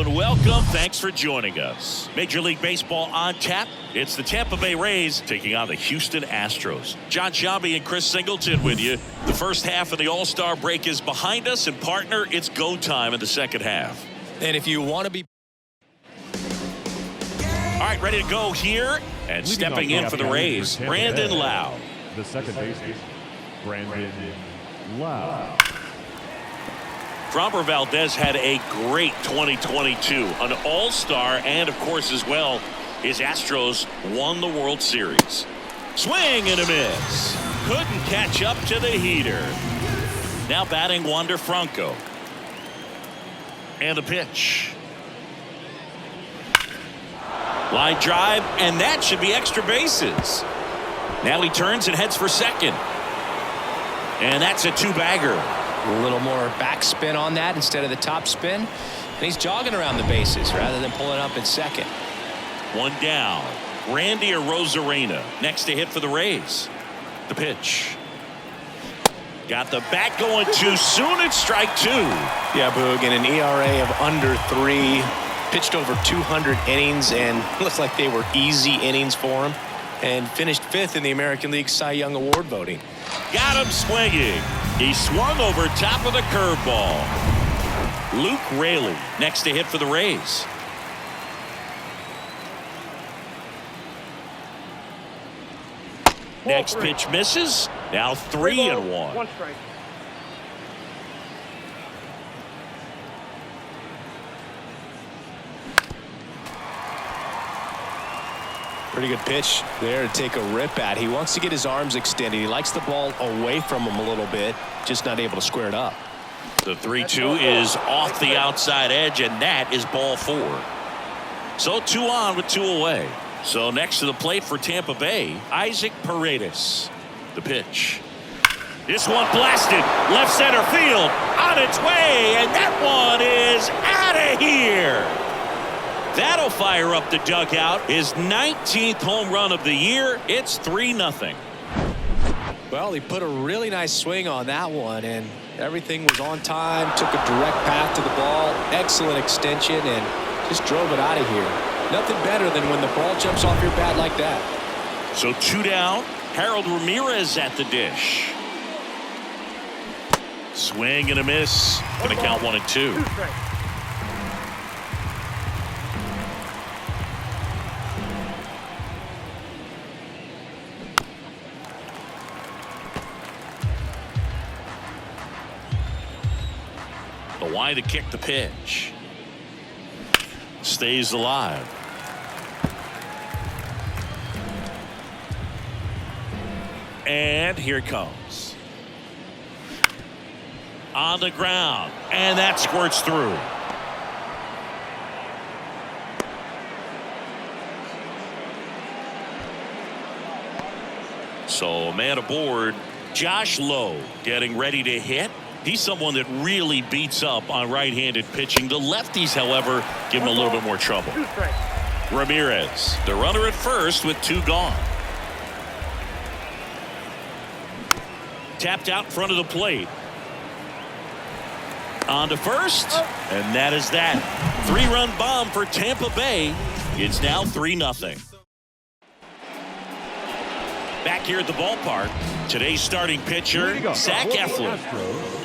and welcome. Thanks for joining us. Major League Baseball on tap. It's the Tampa Bay Rays taking on the Houston Astros. John Sciambi and Chris Singleton with you. The first half of the All-Star break is behind us, and partner, it's go time in the second half. And if you want to be... All right, ready to go here. And stepping in for the Rays, Brandon Lau. The second baseman, Brandon Lau. Framber Valdez had a great 2022, an all-star, and of course as well, his Astros won the World Series. Swing and a miss. Couldn't catch up to the heater. Now batting Wander Franco. And a pitch. Line drive, and that should be extra bases. Now he turns and heads for second. And that's a two-bagger. A little more backspin on that instead of the top spin. And he's jogging around the bases rather than pulling up at second. One down. Randy Arozarena next to hit for the Rays. The pitch. Got the bat going too soon. It's strike two. Yeah, Boog, in an ERA of under 3. Pitched over 200 innings and looks like they were easy innings for him. And finished 5th in the American League Cy Young Award voting. Got him swinging. He swung over top of the curveball. Luke Raley next to hit for the Rays. Next pitch misses. Now 3-1. One strike. Pretty good pitch there to take a rip at. He wants to get his arms extended. He likes the ball away from him a little bit, just not able to square it up. The 3-2 is off the outside edge, and that is ball 4. So 2 on with 2 away. So next to the plate for Tampa Bay, Isaac Paredes. The pitch. This one blasted left center field on its way, and that one is out of here. That'll fire up the dugout. His 19th home run of the year. It's 3-0. Well, he put a really nice swing on that one, and everything was on time. Took a direct path to the ball. Excellent extension, and just drove it out of here. Nothing better than when the ball jumps off your bat like that. So 2 down. Harold Ramirez at the dish. Swing and a miss. Going to count 1 and 2. Why to kick the pitch. Stays alive. And here it comes. On the ground. And that squirts through. So a man aboard. Josh Lowe getting ready to hit. He's someone that really beats up on right-handed pitching. The lefties, however, give him a little bit more trouble. Ramirez, the runner at first with 2 gone. Tapped out in front of the plate. On to first, and that is that. 3-run bomb for Tampa Bay. It's now 3-0. Back here at the ballpark, today's starting pitcher, Zach Eflin.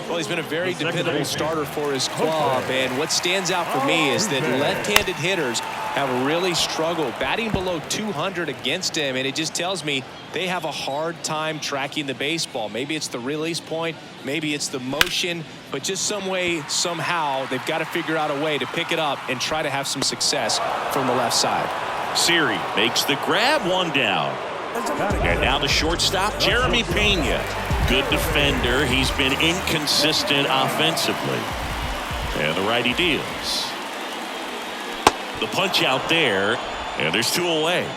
Well, he's been a very dependable starter for his club, and what stands out for me is that left-handed hitters have really struggled batting below 200 against him, and it just tells me they have a hard time tracking the baseball. Maybe it's the release point, maybe it's the motion, but just some way, somehow, they've got to figure out a way to pick it up and try to have some success from the left side. Siri makes the grab, 1 down. And now the shortstop, Jeremy Pena. Good defender. He's been inconsistent offensively. And the righty deals. The punch out there, and there's 2 away.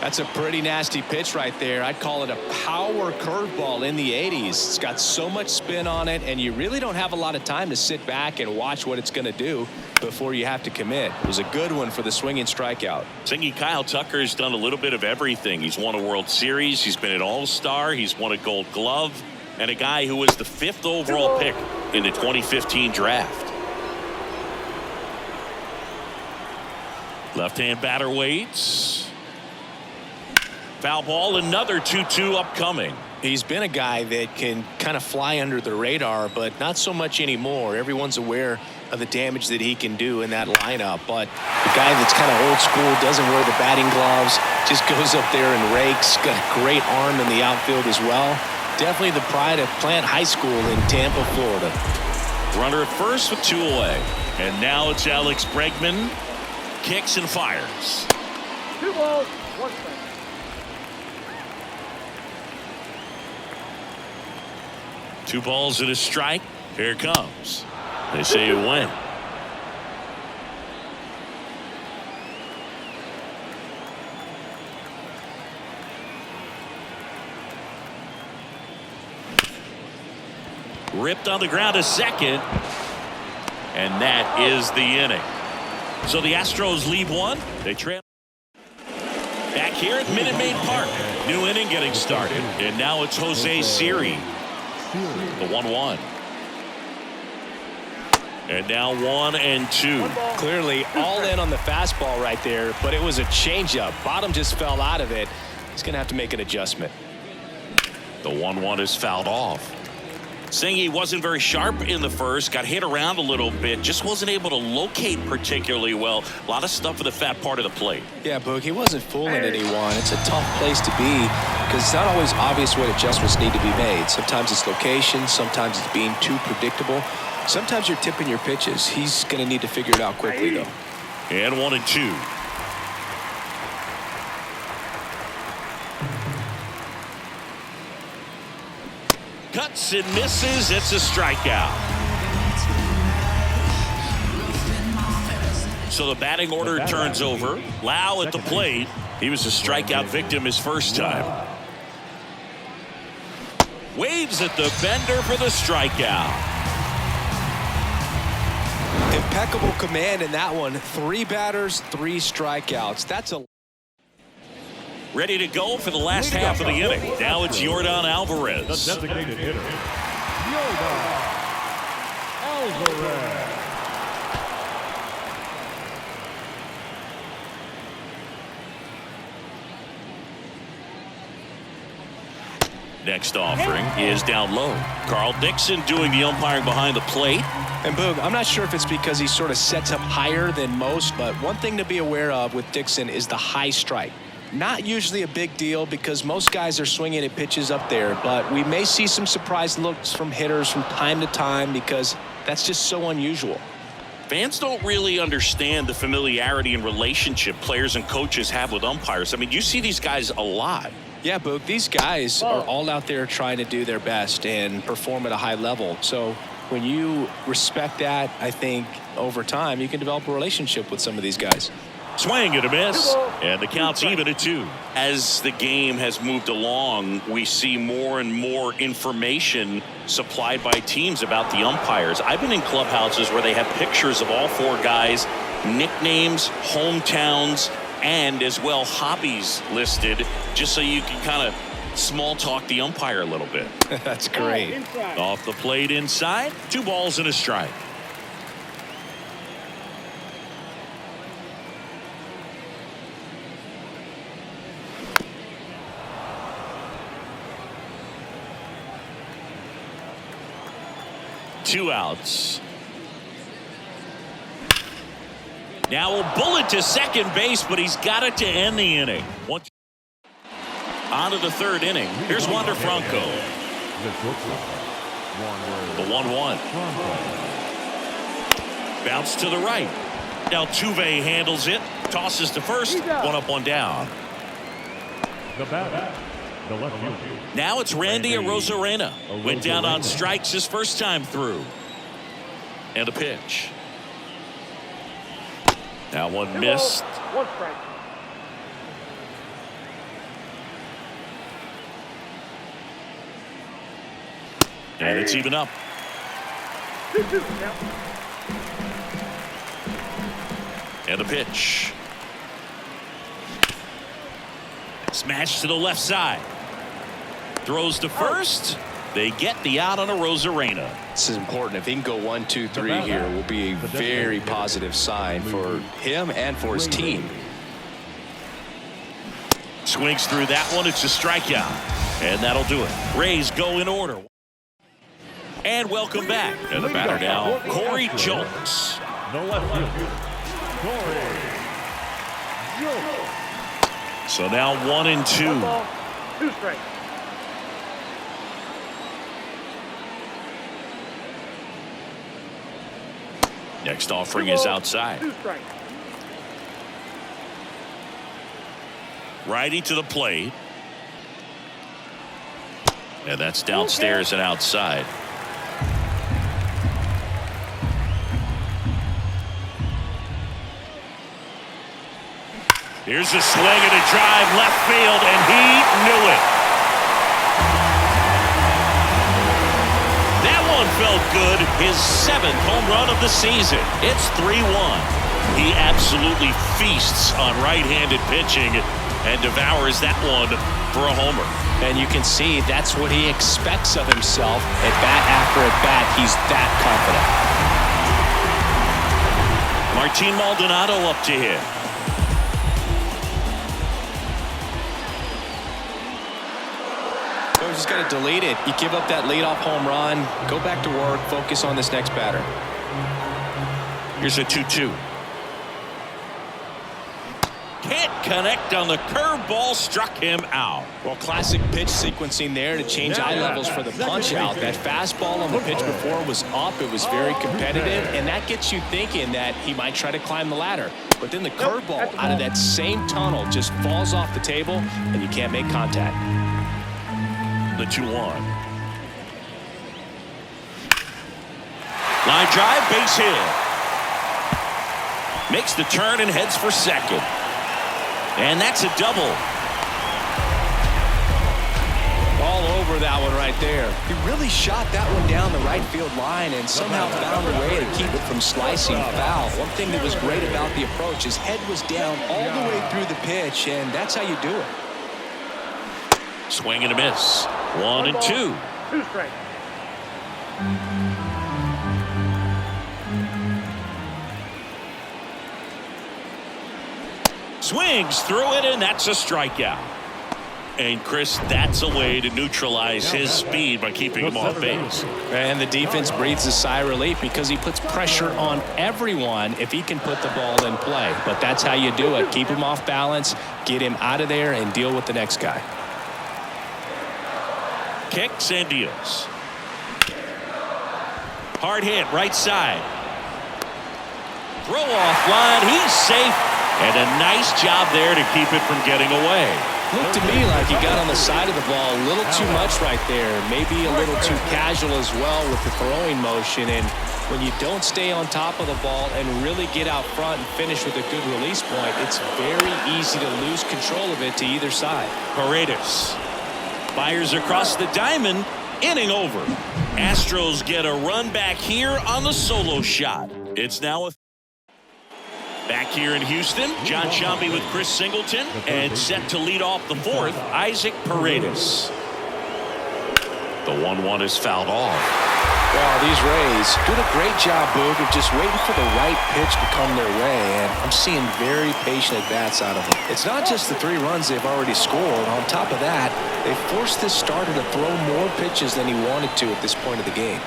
That's a pretty nasty pitch right there. I'd call it a power curveball in the 80s. It's got so much spin on it, and you really don't have a lot of time to sit back and watch what it's going to do before you have to commit. It was a good one for the swinging strikeout. Thinking Kyle Tucker's done a little bit of everything. He's won a World Series. He's been an All-Star. He's won a Gold Glove. And a guy who was the 5th overall pick in the 2015 draft. Left-hand batter waits. Foul ball, another 2-2 upcoming. He's been a guy that can kind of fly under the radar, but not so much anymore. Everyone's aware of the damage that he can do in that lineup. But the guy that's kind of old school, doesn't wear the batting gloves, just goes up there and rakes. Got a great arm in the outfield as well. Definitely the pride of Plant High School in Tampa, Florida. Runner at first with 2 away. And now it's Alex Bregman. Kicks and fires. 2 balls, 1 strike. Two balls and a strike. Here it comes. They say you win. Ripped on the ground to second. And that is the inning. So the Astros lead 1. They trail. Back here at Minute Maid Park. New inning getting started. And now it's Jose Siri. The 1-1. And now 1-2. Clearly all in on the fastball right there, but it was a changeup. Bottom just fell out of it. He's going to have to make an adjustment. The 1-1 is fouled off. Saying he wasn't very sharp in the first, got hit around a little bit, just wasn't able to locate particularly well. A lot of stuff in the fat part of the plate. Yeah, Boog, he wasn't fooling anyone. It's a tough place to be because it's not always obvious what adjustments need to be made. Sometimes it's location, sometimes it's being too predictable. Sometimes you're tipping your pitches. He's going to need to figure it out quickly, though. And 1-2. Cuts and misses. It's a strikeout. So the batting order turns over. Lau at the plate. He was a strikeout victim his first time. Waves at the bender for the strikeout. Impeccable command in that one. 3 batters, 3 strikeouts. That's a... Ready to go for the last half of the inning. Now it's Yordan Alvarez. The designated hitter, Yordan Alvarez. Next offering is down low. Carl Dixon doing the umpiring behind the plate. And Boog, I'm not sure if it's because he sort of sets up higher than most, but one thing to be aware of with Dixon is the high strike. Not usually a big deal because most guys are swinging at pitches up there, but we may see some surprise looks from hitters from time to time because that's just so unusual. Fans don't really understand the familiarity and relationship players and coaches have with umpires. I mean, you see these guys a lot. Yeah, Boog, these guys are all out there trying to do their best and perform at a high level. So when you respect that, I think over time you can develop a relationship with some of these guys. Swing and a miss, and the count's even at 2. As the game has moved along, we see more and more information supplied by teams about the umpires. I've been in clubhouses where they have pictures of all 4 guys, nicknames, hometowns, and as well hobbies listed, just so you can kind of small talk the umpire a little bit. That's great. Off the plate inside, 2 balls and a strike. Two outs. Now a bullet to second base, but he's got it to end the inning. On to the 3rd inning. Here's Wander Franco. The 1-1. Bounce to the right. Now Altuve handles it. Tosses to first. 1 up, 1 down. The batter, the left fielder. Now it's Randy Arozarena. Went down on strikes his first time through. And a pitch. Now 1 missed. 1 strike. And it's even up. 2-2. Now. And a pitch. Smash to the left side. Throws to first. They get the out on a Rosarena. This is important. If he can go 1, 2, 3 here, will be a very positive sign for him and for his team. Swings through that one. It's a strikeout. And that'll do it. Rays go in order. And welcome back. And the batter now, Corey Jones. The left fielder, Corey Jones. So now 1 and 2. 1 ball, 2 strikes. Next offering is outside. 2 strikes. Righty to the plate. And that's downstairs and outside. Here's a swing and a drive left field, and he knew it. That one felt good. His 7th home run of the season. It's 3-1. He absolutely feasts on right-handed pitching and devours that one for a homer. And you can see that's what he expects of himself at bat after at bat. He's that confident. Martin Maldonado up to hit. So he's got to delete it. You give up that leadoff home run, go back to work, focus on this next batter. Here's a 2-2. Can't connect on the curveball, struck him out. Well, classic pitch sequencing there to change eye levels for the punch out. That fastball on the pitch before was up. It was very competitive, and that gets you thinking that he might try to climb the ladder. But then the curveball out of that same tunnel just falls off the table, and you can't make contact. The 2-1. Line drive, base hit. Makes the turn and heads for second. And that's a double. All over that one right there. He really shot that one down the right field line and somehow found a way to keep it from slicing foul. One thing that was great about the approach, his head was down all the way through the pitch, and that's how you do it. Swing and a miss. 1 and 2. 2 strikes. Swings through it, and that's a strikeout. And Chris, that's a way to neutralize his speed by keeping him off base. And the defense breathes a sigh of relief because he puts pressure on everyone if he can put the ball in play. But that's how you do it. Keep him off balance, get him out of there, and deal with the next guy. Kicks and deals. Hard hit, right side. Throw off line, he's safe. And a nice job there to keep it from getting away. Looked to me like he got on the side of the ball a little too much right there. Maybe a little too casual as well with the throwing motion. And when you don't stay on top of the ball and really get out front and finish with a good release point, it's very easy to lose control of it to either side. Paredes fires across the diamond. Inning over. Astros get a run back here on the solo shot. It's now a back here in Houston. John Sciambi with Chris Singleton, and set to lead off the 4th, Isaac Paredes. The 1-1 is fouled off. Well, these Rays doing a great job, Boog, of just waiting for the right pitch to come their way, and I'm seeing very patient at-bats out of them. It's not just the 3 runs they've already scored. On top of that, they forced this starter to throw more pitches than he wanted to at this point of the game.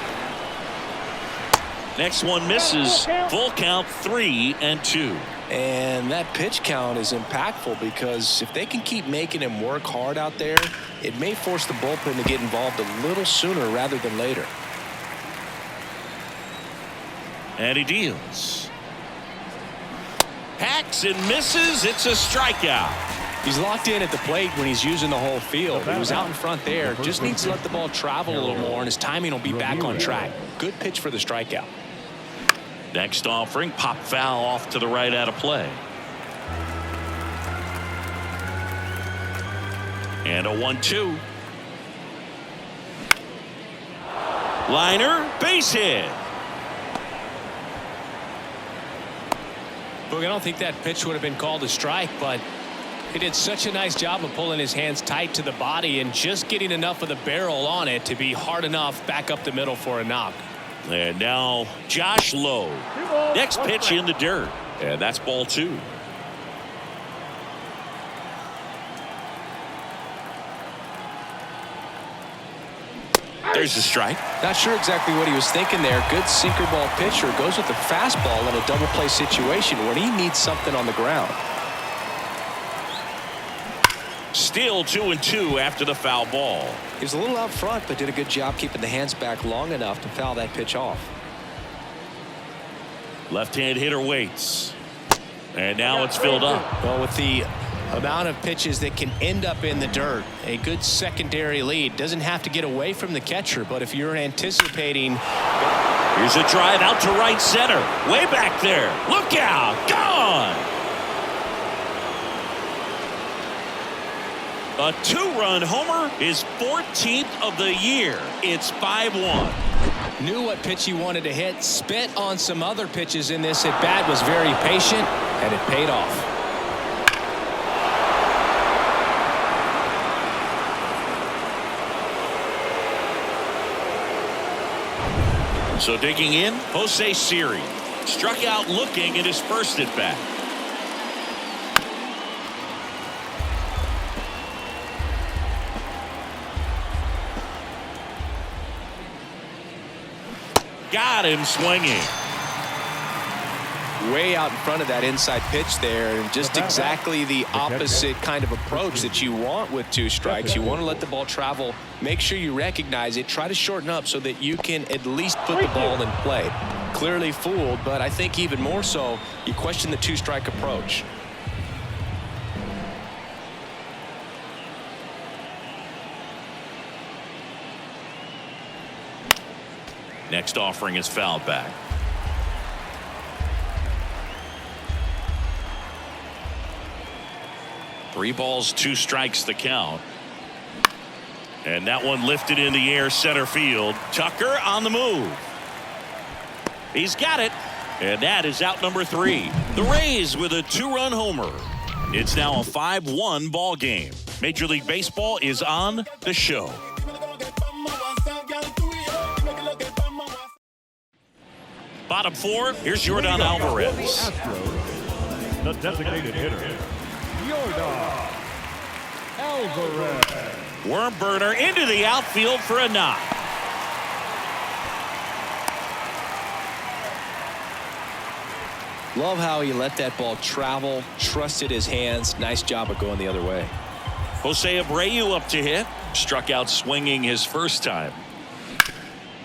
Next one misses. Full count, 3 and 2. And that pitch count is impactful because if they can keep making him work hard out there, it may force the bullpen to get involved a little sooner rather than later. And he deals. Hacks and misses. It's a strikeout. He's locked in at the plate when he's using the whole field. He was out in front there. Just needs to let the ball travel a little more, and his timing will be back on track. Good pitch for the strikeout. Next offering, pop foul off to the right out of play. And a 1-2. Liner, base hit. Look, I don't think that pitch would have been called a strike, but He did such a nice job of pulling his hands tight to the body and just getting enough of the barrel on it to be hard enough back up the middle for a knock. And now Josh Lowe. Next pitch in the dirt. And that's ball 2. There's the strike. Not sure exactly what he was thinking there. Good sinker ball pitcher goes with the fastball in a double play situation when he needs something on the ground. Still 2-2 after the foul ball. He was a little out front, but did a good job keeping the hands back long enough to foul that pitch off. Left-hand hitter waits. And now it's filled up. Well, with the amount of pitches that can end up in the dirt, a good secondary lead doesn't have to get away from the catcher, but if you're anticipating. Here's a drive out to right center. Way back there. Look out. Gone. A 2-run homer, his 14th of the year. It's 5-1. Knew what pitch he wanted to hit, spent on some other pitches in this at bat, was very patient, and it paid off. So digging in, Jose Siri struck out looking at his first at bat. Got him swinging. Way out in front of that inside pitch there, and just exactly the opposite kind of approach that you want with 2 strikes. You want to let the ball travel, make sure you recognize it, try to shorten up so that you can at least put the ball in play. Clearly fooled, but I think even more so, you question the 2-strike approach. Next offering is fouled back. Three balls, 2 strikes the count. And that one lifted in the air center field. Tucker on the move. He's got it. And that is out number 3. The Rays with a 2-run homer. It's now a 5-1 ball game. Major League Baseball is on the show. Bottom 4, here's Yordan Alvarez. Astros, the designated hitter, Yordan Alvarez. Worm burner into the outfield for a knock. Love how he let that ball travel, trusted his hands. Nice job of going the other way. Jose Abreu up to hit. Struck out swinging his first time.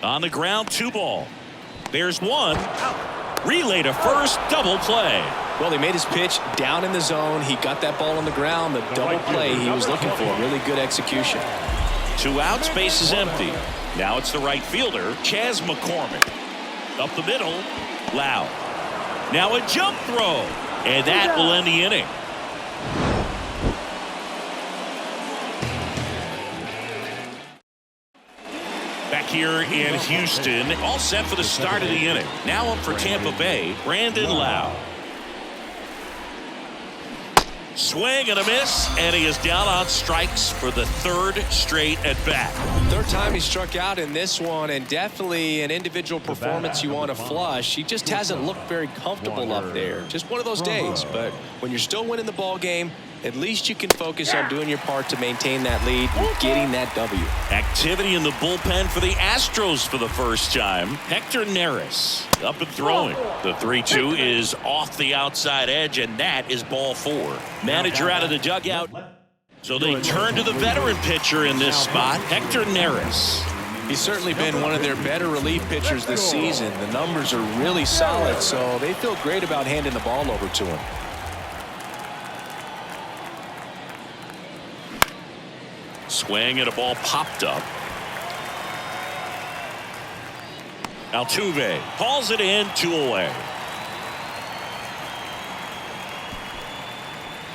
On the ground, 2 ball. There's 1. Relay to first, double play. Well, he made his pitch down in the zone. He got that ball on the ground. The double play he was looking for. Really good execution. 2 outs, base is empty. Now it's the right fielder, Chas McCormick. Up the middle, Lau. Now a jump throw, and that will end the inning. Back here in Houston, all set for the start of the inning. Now up for Tampa Bay, Brandon Lau. Swing and a miss, and he is down on strikes for the 3rd straight at bat. 3rd time he struck out in this one, and definitely an individual performance you want to flush. He just hasn't looked very comfortable up there. Just one of those days, but when you're still winning the ball game, at least you can focus on doing your part to maintain that lead and getting that W. Activity in the bullpen for the Astros for the first time. Hector Neris up and throwing. The 3-2 is off the outside edge, and that is ball 4. Manager out of the dugout. So they turn to the veteran pitcher in this spot, Hector Neris. He's certainly been one of their better relief pitchers this season. The numbers are really solid, so they feel great about handing the ball over to him. Swing and a ball popped up. Altuve hauls it in, 2 away.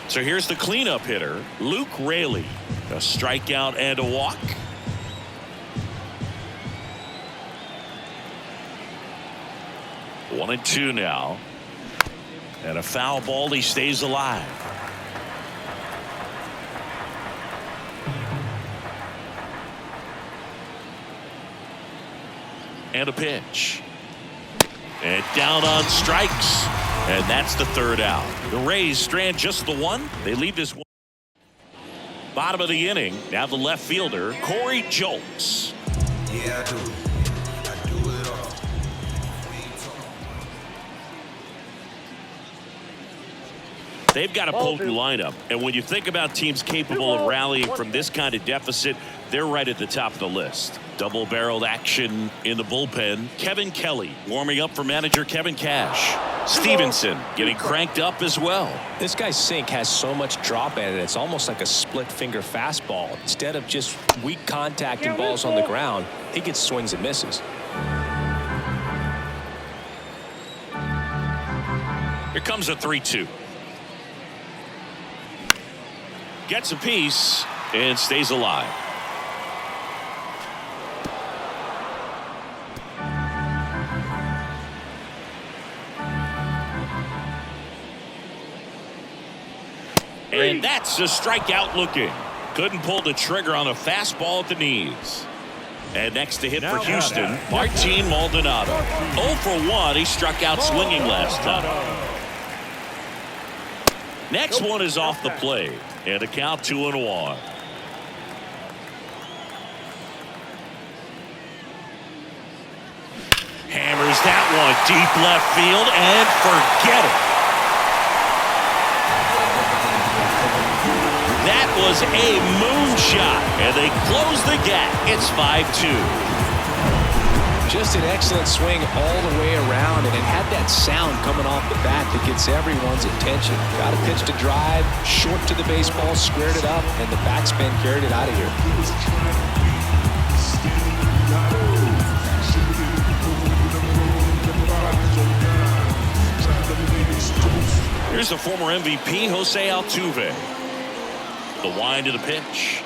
So here's the cleanup hitter, Luke Raley. A strikeout and a walk. One and 2 now. And a foul ball, he stays alive. And a pitch. And down on strikes. And that's the third out. The Rays strand just the one. They leave this one. Bottom of the inning. Now the left fielder, Corey Julks. Yeah, I do. I do it all. They've got a potent lineup, and when you think about teams capable of rallying from this kind of deficit, they're right at the top of the list. Double-barreled action in the bullpen. Kevin Kelly warming up for manager Kevin Cash. Stevenson getting cranked up as well. This guy's sink has so much drop at it, it's almost like a split-finger fastball. Instead of just weak contact and balls on the ground, he gets swings and misses. Here comes a 3-2. Gets a piece and stays alive. And that's a strikeout looking. Couldn't pull the trigger on a fastball at the knees. And next to hit for Houston, Martin Maldonado. 0 for 1. He struck out swinging last time. Next one is off the plate. And a count 2-1. Hammers that one deep left field and forget it. That was a moonshot, and they close the gap. It's 5-2. Just an excellent swing all the way around, and it had that sound coming off the bat that gets everyone's attention. Got a pitch to drive, short to the baseball, squared it up, and the backspin carried it out of here. Here's the former MVP, Jose Altuve. The wind of the pitch.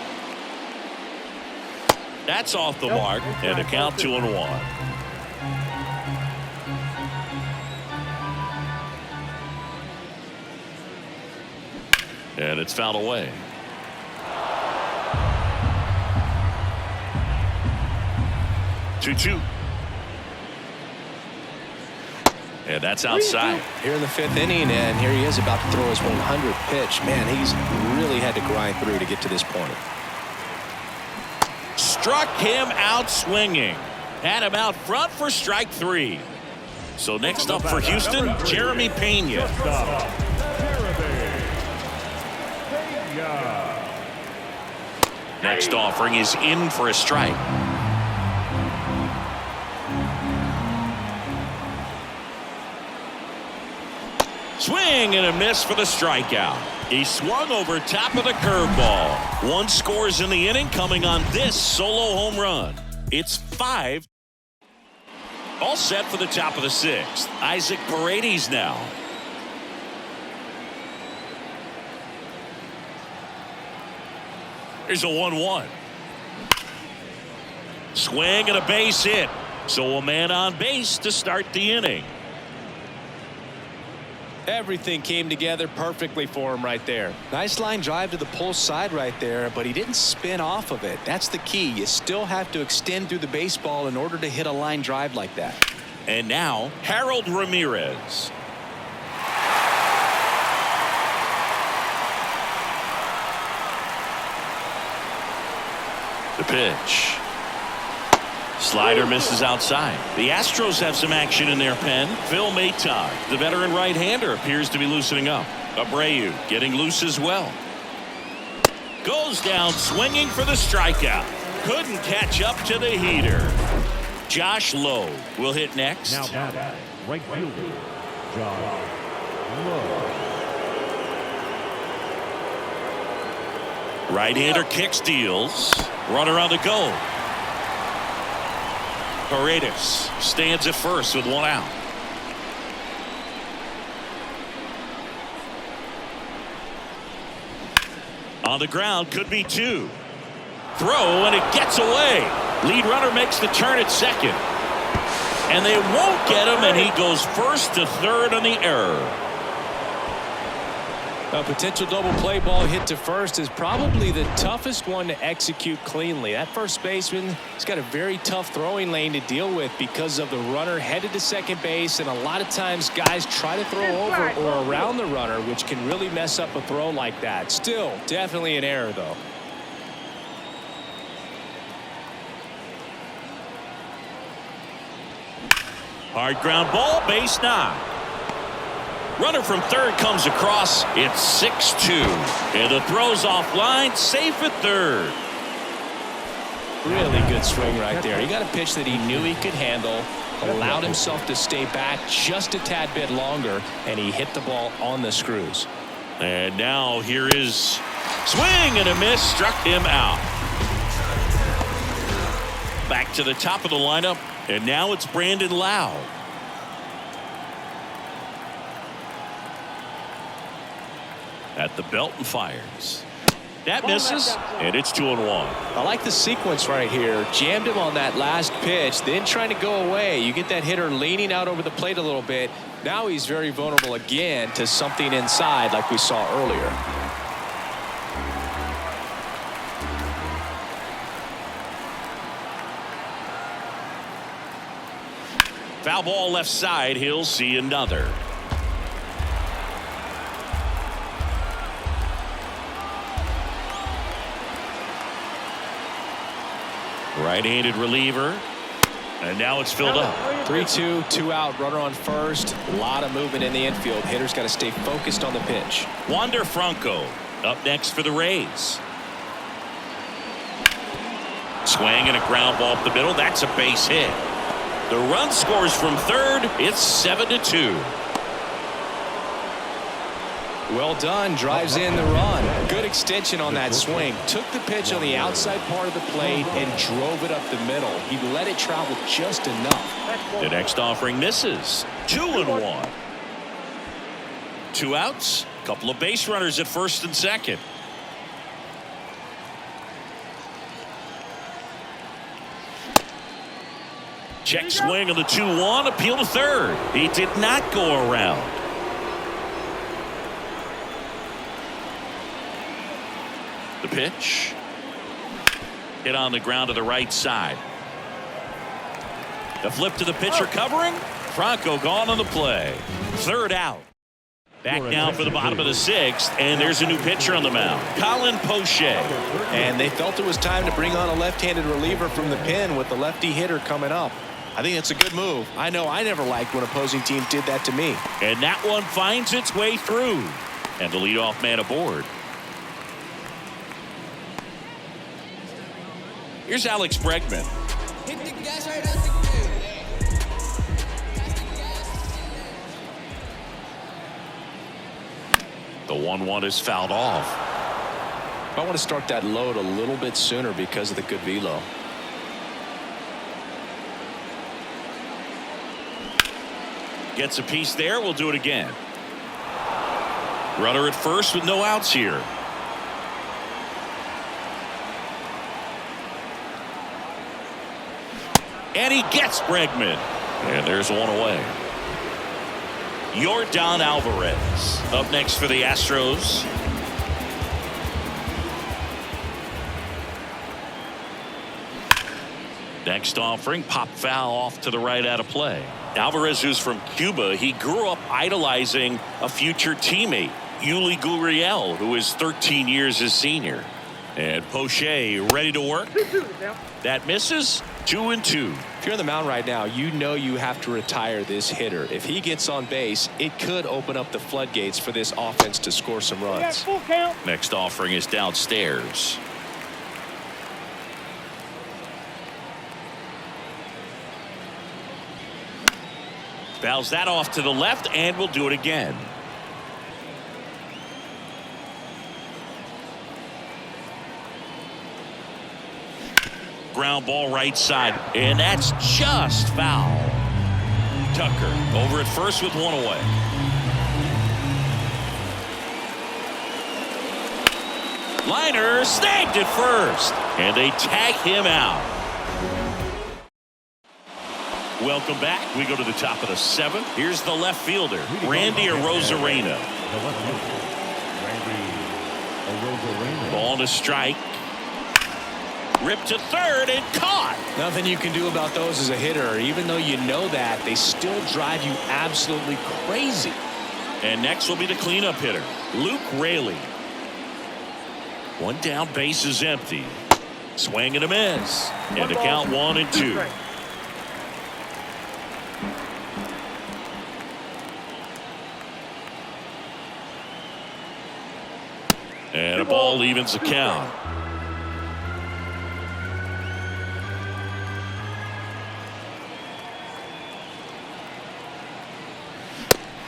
That's off the mark, and a count 2-1. And it's fouled away. Two. And that's outside. Here in the 5th inning, and here he is about to throw his 100th pitch. Man, he's really had to grind through to get to this point. Struck him out swinging. Had him out front for strike 3. So next up for Houston, Jeremy Pena. Next offering is in for a strike. Swing and a miss for the strikeout. He swung over top of the curveball. 1 scores in the inning, coming on this solo home run. It's 5. All set for the top of the 6th. Isaac Paredes now. Here's a 1-1. Swing and a base hit. So a man on base to start the inning. Everything came together perfectly for him right there. Nice line drive to the pull side right there, but he didn't spin off of it. That's the key. You still have to extend through the baseball in order to hit a line drive like that. And now Harold Ramirez. The pitch. Slider misses outside. The Astros have some action in their pen. Phil Maytag, the veteran right-hander, appears to be loosening up. Abreu getting loose as well. Goes down swinging for the strikeout. Couldn't catch up to the heater. Josh Lowe will hit next. Now batting, right fielder, Josh Lowe. Right-hander kicks, deals. Runner on the go. Paredes stands at first with 1 out. On the ground, could be 2. Throw, and it gets away. Lead runner makes the turn at second. And they won't get him, and he goes first to third on the error. A potential double play ball hit to first is probably the toughest one to execute cleanly. That first baseman has got a very tough throwing lane to deal with because of the runner headed to second base, and a lot of times guys try to throw over or around the runner, which can really mess up a throw like that. Still, definitely an error, though. Hard ground ball, base knock. Runner from third comes across. It's 6-2. And the throw's offline, safe at third. Really good swing right there. He got a pitch that he knew he could handle, allowed himself to stay back just a tad bit longer, and he hit the ball on the screws. And now here is swing and a miss, struck him out. Back to the top of the lineup, and now it's Brandon Lowe. At the belt and fires. That misses, and it's 2-1. I like the sequence right here. Jammed him on that last pitch, then trying to go away. You get that hitter leaning out over the plate a little bit. Now he's very vulnerable again to something inside like we saw earlier. Foul ball left side. He'll see another. Right-handed reliever, and now it's filled up. 3-2, 2 out, runner on first. A lot of movement in the infield. Hitter's got to stay focused on the pitch. Wander Franco up next for the Rays. Swing and a ground ball up the middle. That's a base hit. The run scores from third. It's 7-2. Well done. Drives in the run. Good extension on that swing. Took the pitch on the outside part of the plate and drove it up the middle. He let it travel just enough. The next offering misses. 2-1. 2 outs. Couple of base runners at first and second. Check swing on the 2-1. Appeal to third. He did not go around. The pitch. Hit on the ground to the right side. The flip to the pitcher covering. Franco gone on the play. Third out. Back now for the bottom of the sixth, and there's a new pitcher on the mound, Colin Poche. And they felt it was time to bring on a left-handed reliever from the pen with the lefty hitter coming up. I think that's a good move. I know I never liked when opposing teams did that to me. And that one finds its way through. And the leadoff man aboard. Here's Alex Bregman. Hit the gas right out the gate. The 1-1 is fouled off. I want to start that load a little bit sooner because of the good velo. Gets a piece there. We'll do it again. Runner at first with no outs here. And he gets Bregman. And there's one away. Yordan Alvarez up next for the Astros. Next offering, pop foul off to the right out of play. Alvarez, who's from Cuba, he grew up idolizing a future teammate, Yuli Gurriel, who is 13 years his senior. And Poche ready to work. That misses. 2-2. If you're on the mound right now, you know you have to retire this hitter. If he gets on base, it could open up the floodgates for this offense to score some runs. Full count. Next offering is downstairs. Fouls that off to the left, and we'll do it again. Ground ball right side, and that's just foul. Tucker over at first with one away. Liner snagged at first, and they tag him out. Welcome back. We go to the top of the seventh. Here's the left fielder, Randy Arozarena. Ball to strike. Ripped to third and caught. Nothing you can do about those as a hitter. Even though you know that, they still drive you absolutely crazy. And next will be the cleanup hitter, Luke Raley. One down, base is empty. Swing and a miss. And the count 1-2. And a ball evens the count.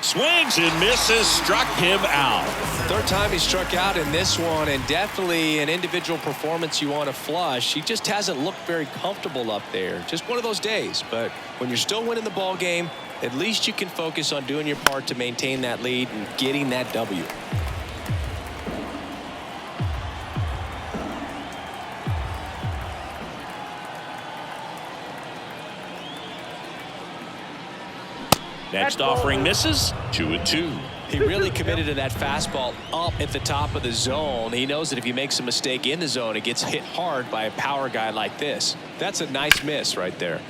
Swings and misses, struck him out. Third time he struck out in this one, and definitely an individual performance you want to flush. He just hasn't looked very comfortable up there. Just one of those days. But when you're still winning the ball game, at least you can focus on doing your part to maintain that lead and getting that W. Next offering misses. 2-2. He really committed to that fastball up at the top of the zone. He knows that if he makes a mistake in the zone, it gets hit hard by a power guy like this. That's a nice miss right there.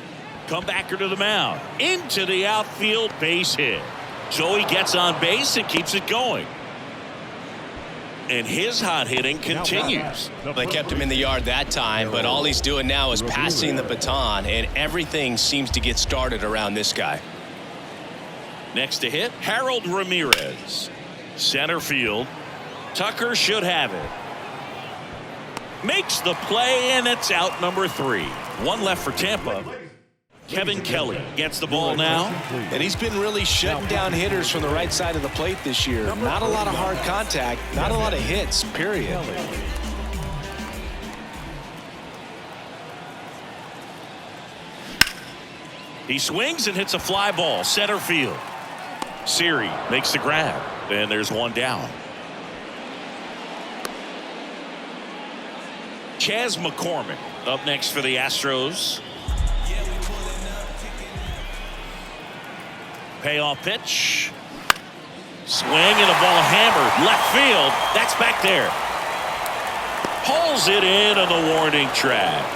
Comebacker to the mound. Into the outfield, base hit. So he gets on base and keeps it going. And his hot hitting continues. They kept him in the yard that time, but all he's doing now is passing the baton, and everything seems to get started around this guy. Next to hit, Harold Ramirez. Center field. Tucker should have it. Makes the play, and it's out number 3. One left for Tampa. Kevin Kelly gets the ball now. And he's been really shutting down hitters from the right side of the plate this year. Not a lot of hard contact, not a lot of hits, period. He swings and hits a fly ball, center field. Siri makes the grab, and there's one down. Chas McCormick up next for the Astros. Payoff pitch. Swing and a ball hammered left field. That's back there. Pulls it in on the warning track.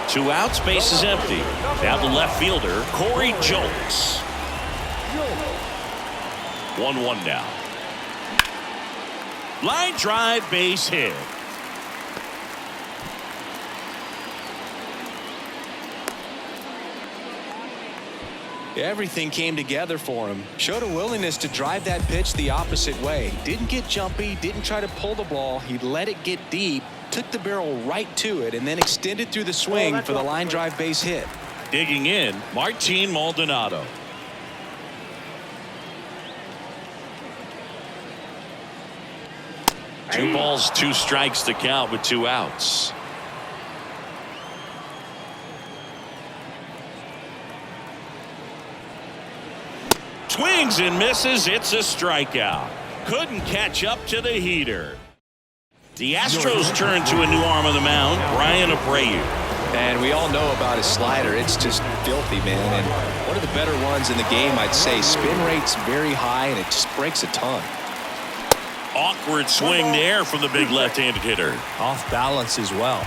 2 outs, base is empty. Now the left fielder, Corey Jolks. 1-1 now. Line drive, base hit. Everything came together for him. Showed a willingness to drive that pitch the opposite way. Didn't get jumpy, didn't try to pull the ball. He let it get deep, took the barrel right to it, and then extended through the swing for the line drive base hit. Digging in, Martin Maldonado. Two balls, 2 strikes to count with 2 outs. Swings and misses. It's a strikeout. Couldn't catch up to the heater. The Astros turn to a new arm on the mound, Brian Abreu. And we all know about his slider. It's just filthy, man. And one of the better ones in the game, I'd say. Spin rate's very high, and it just breaks a ton. Awkward swing there from the big left-handed hitter. Off balance as well.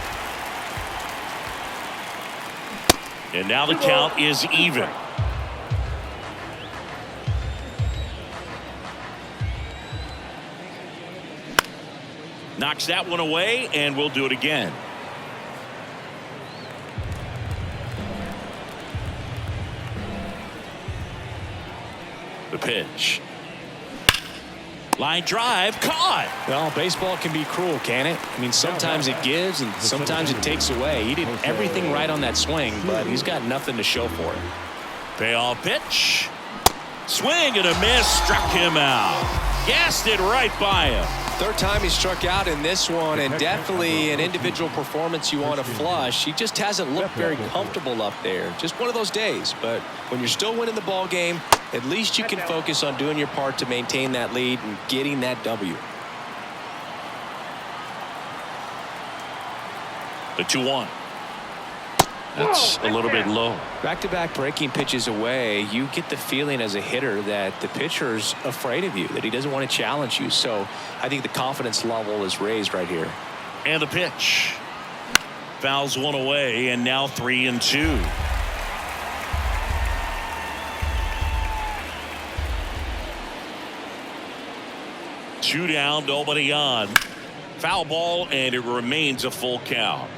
And now the count is even. Knocks that one away, and we'll do it again. The pitch. Line drive, caught. Well, baseball can be cruel, can it? I mean, sometimes it gives and sometimes it takes away. He did everything right on that swing, but he's got nothing to show for it. Payoff pitch. Swing and a miss, struck him out. Gassed it right by him. Third time he struck out in this one, and definitely an individual performance you want to flush. He just hasn't looked very comfortable up there. Just one of those days. But when you're still winning the ball game, at least you can focus on doing your part to maintain that lead and getting that W. The 2-1. That's a little bit low. Back-to-back breaking pitches away, you get the feeling as a hitter that the pitcher's afraid of you, that he doesn't want to challenge you. So I think the confidence level is raised right here. And the pitch. Fouls one away, and now 3-2. Two down, nobody on. Foul ball, and it remains a full count.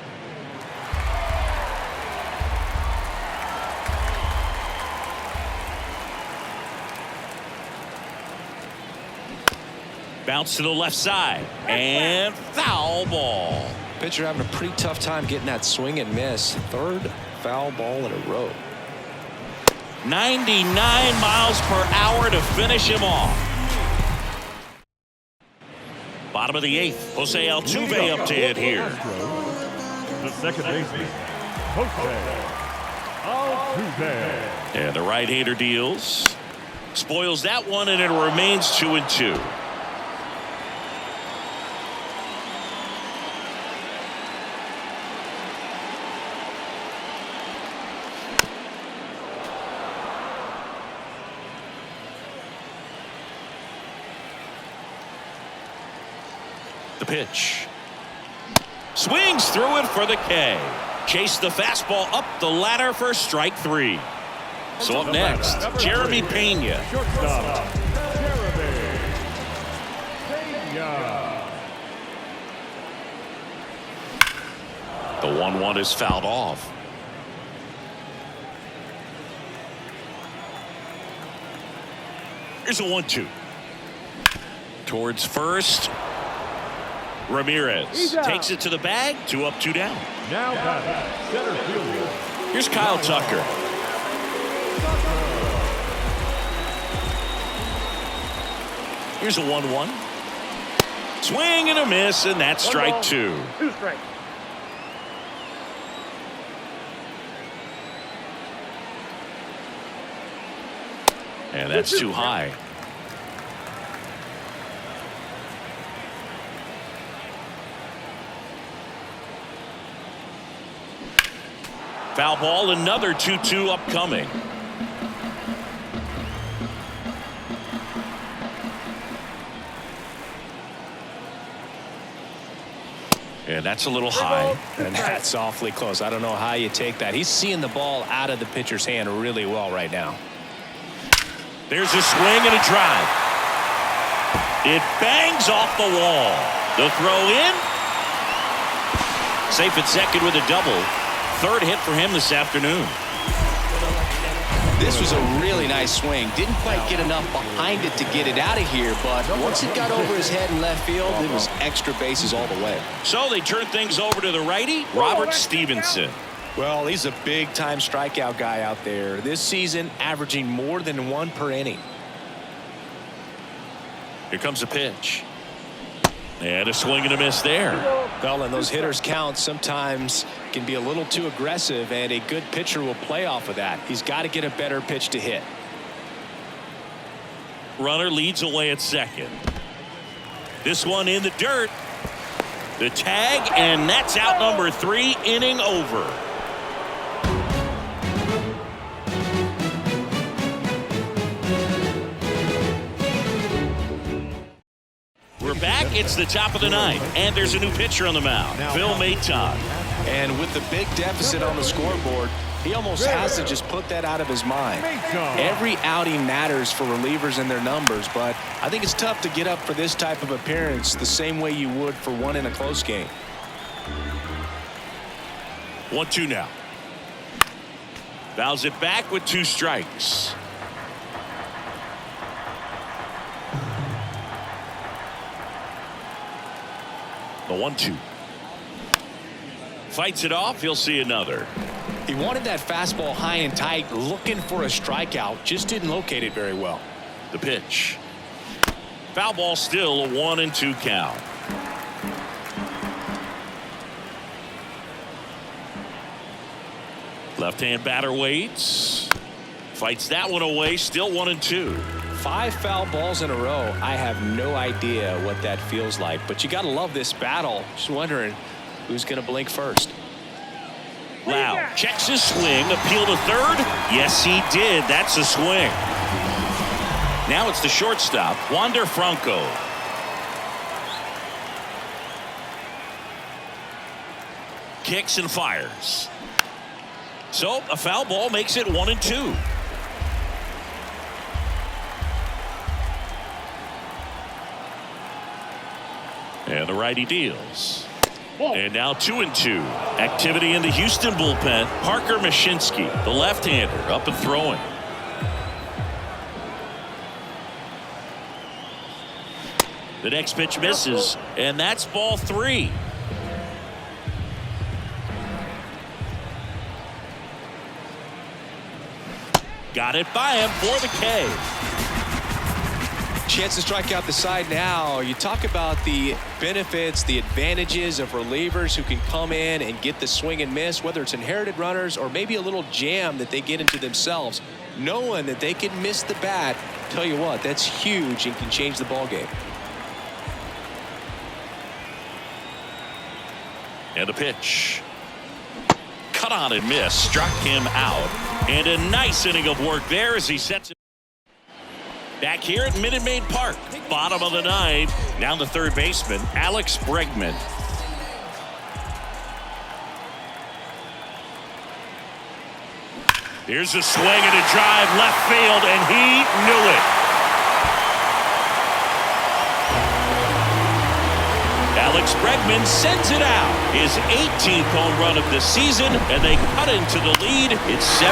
Bounce to the left side, and foul ball. Pitcher having a pretty tough time getting that swing and miss. Third foul ball in a row. 99 miles per hour to finish him off. Bottom of the 8th. Jose Altuve up to hit here. The second baseman, Jose Altuve. And the right-hander deals. Spoils that one, and it remains 2-2. The pitch. Swings through it for the K. Chase the fastball up the ladder for strike 3. So up next, Jeremy Pena. Shortstop, Jeremy Pena. The 1-1 is fouled off. Here's a 1-2. Towards first. Ramirez takes it to the bag. 2 up, 2 down. Now batting, center fielder. Here's Kyle Tucker. Here's a 1-1. Swing and a miss, and that's strike 2. 2 strikes. And that's too high. Foul ball, another 2-2 upcoming. And that's a little high. And that's awfully close. I don't know how you take that. He's seeing the ball out of the pitcher's hand really well right now. There's a swing and a drive. It bangs off the wall. The throw in. Safe at second with a double. Third hit for him this afternoon. This was a really nice swing. Didn't quite get enough behind it to get it out of here, but once it got over his head in left field, it was extra bases all the way. So they turn things over to the righty, Robert Stevenson. Well, he's a big-time strikeout guy out there. This season, averaging more than 1 per inning. Here comes a pitch. And a swing and a miss there. Well, and those hitters' counts sometimes can be a little too aggressive, and a good pitcher will play off of that. He's got to get a better pitch to hit. Runner leads away at second. This one in the dirt. The tag, and that's out number 3, inning over. We're back. It's the top of the 9th, and there's a new pitcher on the mound, Phil Maton. And with the big deficit on the scoreboard, he almost has to just put that out of his mind. Every outing matters for relievers and their numbers, but I think it's tough to get up for this type of appearance the same way you would for one in a close game. 1-2 now. Fouls it back with 2 strikes. The 1-2. Fights it off. He'll see another. He wanted that fastball high and tight, looking for a strikeout. Just didn't locate it very well. The pitch. Foul ball, still a 1-2 count. Left-hand batter waits. Fights that one away. Still 1-2. 5 foul balls in a row. I have no idea what that feels like, but you got to love this battle. Just wondering who's going to blink first. Lau checks his swing, appeal to third. Yes, he did. That's a swing. Now it's the shortstop, Wander Franco. Kicks and fires. So a foul ball makes it 1-2. And the righty deals. And now 2-2. Activity in the Houston bullpen. Parker Mashinsky, the left-hander, up and throwing. The next pitch misses, and that's ball 3. Got it by him for the K. Chance to strike out the side now. You talk about the benefits, the advantages of relievers who can come in and get the swing and miss, whether it's inherited runners or maybe a little jam that they get into themselves. Knowing that they can miss the bat, tell you what, that's huge and can change the ball game. And a pitch. Cut on and miss. Struck him out. And a nice inning of work there as he sets it. Back here at Minute Maid Park. Bottom of the 9th. Now the third baseman, Alex Bregman. Here's a swing and a drive left field, and he knew it. Alex Bregman sends it out. His 18th home run of the season, and they cut into the lead. It's 7-3.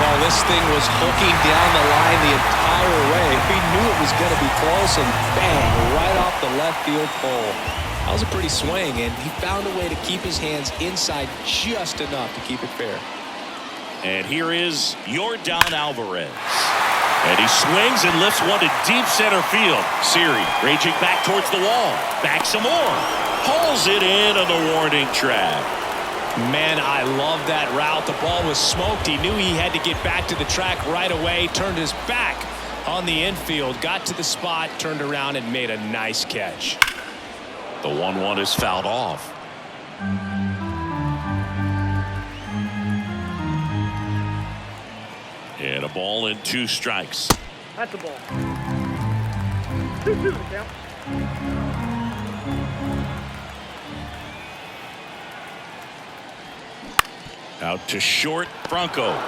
Well, this thing was hooking down the line the entire way. He knew it was going to be close, and bang, right off the left field pole. That was a pretty swing, and he found a way to keep his hands inside just enough to keep it fair. And here is Yordan Alvarez. And he swings and lifts one to deep center field. Siri raging back towards the wall. Back some more. Hauls it in on the warning track. Man, I love that route. The ball was smoked. He knew he had to get back to the track right away. Turned his back on the infield. Got to the spot. Turned around and made a nice catch. The 1-1 is fouled off. And a ball and 2 strikes. That's a ball. 2-2 the count. Out to short, Franco.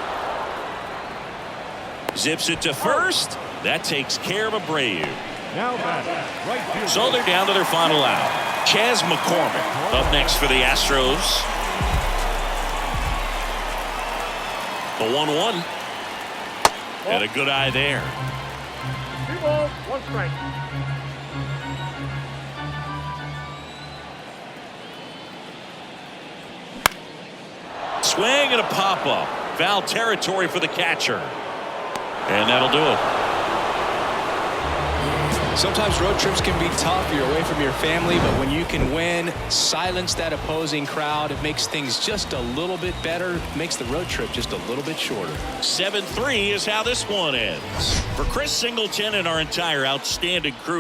Zips it to first. That takes care of Abreu. Now back, right field. So they're down to their final out. Chas McCormick up next for the Astros. The 1-1. And a good eye there. 2 balls, 1 strike. Swing and a pop-up. Foul territory for the catcher. And that'll do it. Sometimes road trips can be tough. You're away from your family, but when you can win, silence that opposing crowd, it makes things just a little bit better, makes the road trip just a little bit shorter. 7-3 is how this one ends. For Chris Singleton and our entire outstanding crew.